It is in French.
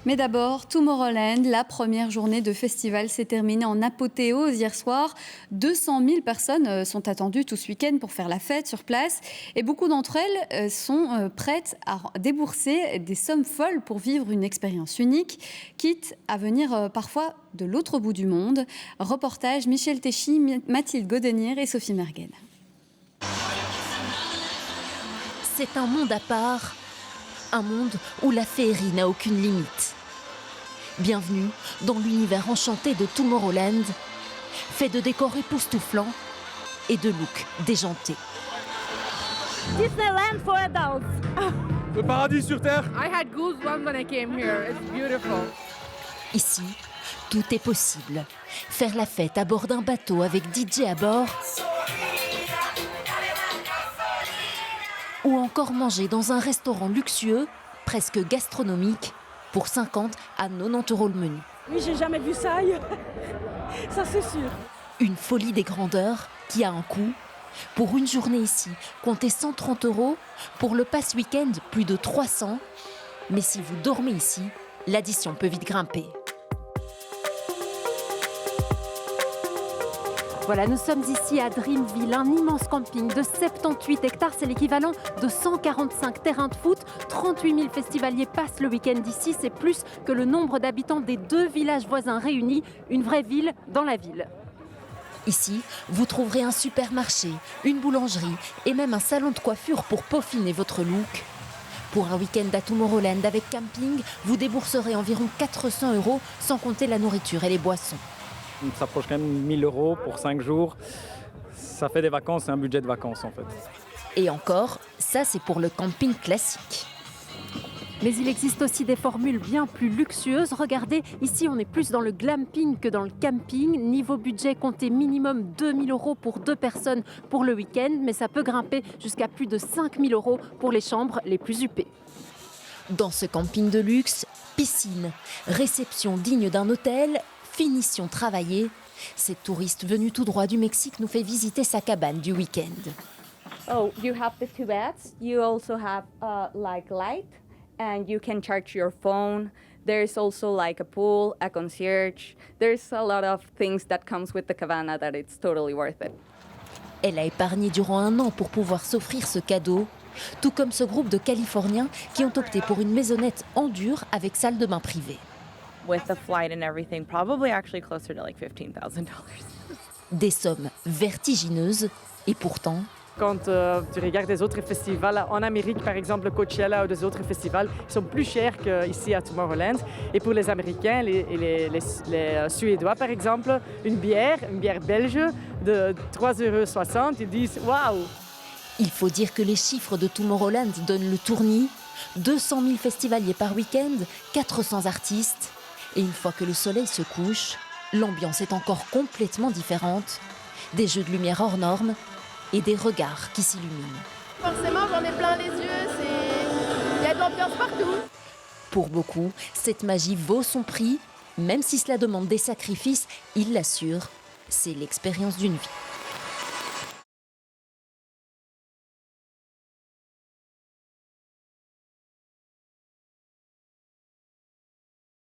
Mais d'abord, Tomorrowland, la première journée de festival s'est terminée en apothéose hier soir. 200 000 personnes sont attendues tout ce week-end pour faire la fête sur place. Et beaucoup d'entre elles sont prêtes à débourser des sommes folles pour vivre une expérience unique, quitte à venir parfois de l'autre bout du monde. Reportage Michel Téchy, Mathilde Godenier et Sophie Mergen. C'est un monde à part, un monde où la féerie n'a aucune limite. Bienvenue dans l'univers enchanté de Tomorrowland, fait de décors époustouflants et de looks déjantés. Disneyland for adults. Le paradis sur Terre. I had goosebumps when I came here. It's beautiful. Ici, tout est possible. Faire la fête à bord d'un bateau avec DJ à bord, ou encore manger dans un restaurant luxueux, presque gastronomique, pour 50 à 90 € le menu. Oui, j'ai jamais vu ça ailleurs. Ça, c'est sûr. Une folie des grandeurs qui a un coût. Pour une journée ici, comptez 130 €. Pour le pass week-end, plus de 300. Mais si vous dormez ici, l'addition peut vite grimper. Voilà, nous sommes ici à Dreamville, un immense camping de 78 hectares. C'est l'équivalent de 145 terrains de foot. 38 000 festivaliers passent le week-end ici. C'est plus que le nombre d'habitants des 2 villages voisins réunis. Une vraie ville dans la ville. Ici, vous trouverez un supermarché, une boulangerie et même un salon de coiffure pour peaufiner votre look. Pour un week-end à Tomorrowland avec camping, vous débourserez environ 400 € sans compter la nourriture et les boissons. On s'approche quand même 1 000 € pour 5 jours. Ça fait des vacances, c'est un budget de vacances en fait. Et encore, ça c'est pour le camping classique. Mais il existe aussi des formules bien plus luxueuses. Regardez, ici on est plus dans le glamping que dans le camping. Niveau budget, comptez minimum 2 000 € pour 2 personnes pour le week-end, mais ça peut grimper jusqu'à plus de 5 000 € pour les chambres les plus huppées. Dans ce camping de luxe, piscine, réception digne d'un hôtel, finition travaillée. Cette touriste venue tout droit du Mexique nous fait visiter sa cabane du week-end. Oh, you have the 2 beds. You also have like light, and you can charge your phone. There's also like a pool, a concierge. There's a lot of things that comes with the cabana that it's totally worth it. Elle a épargné durant 1 an pour pouvoir s'offrir ce cadeau, tout comme ce groupe de Californiens qui ont opté pour une maisonnette en dur avec salle de bain privée. With the flight and everything, probably actually closer to like $15,000. Des sommes vertigineuses et pourtant... Quand tu regardes des autres festivals en Amérique, par exemple Coachella ou des autres festivals, ils sont plus chers qu'ici à Tomorrowland. Et pour les Américains, les Suédois par exemple, une bière belge de 3,60 €, ils disent « Waouh !» Il faut dire que les chiffres de Tomorrowland donnent le tournis. 200 000 festivaliers par week-end, 400 artistes. Et une fois que le soleil se couche, l'ambiance est encore complètement différente. Des jeux de lumière hors normes et des regards qui s'illuminent. Forcément, j'en ai plein les yeux. Il y a de l'ambiance partout. Pour beaucoup, cette magie vaut son prix. Même si cela demande des sacrifices, il l'assure, c'est l'expérience d'une vie.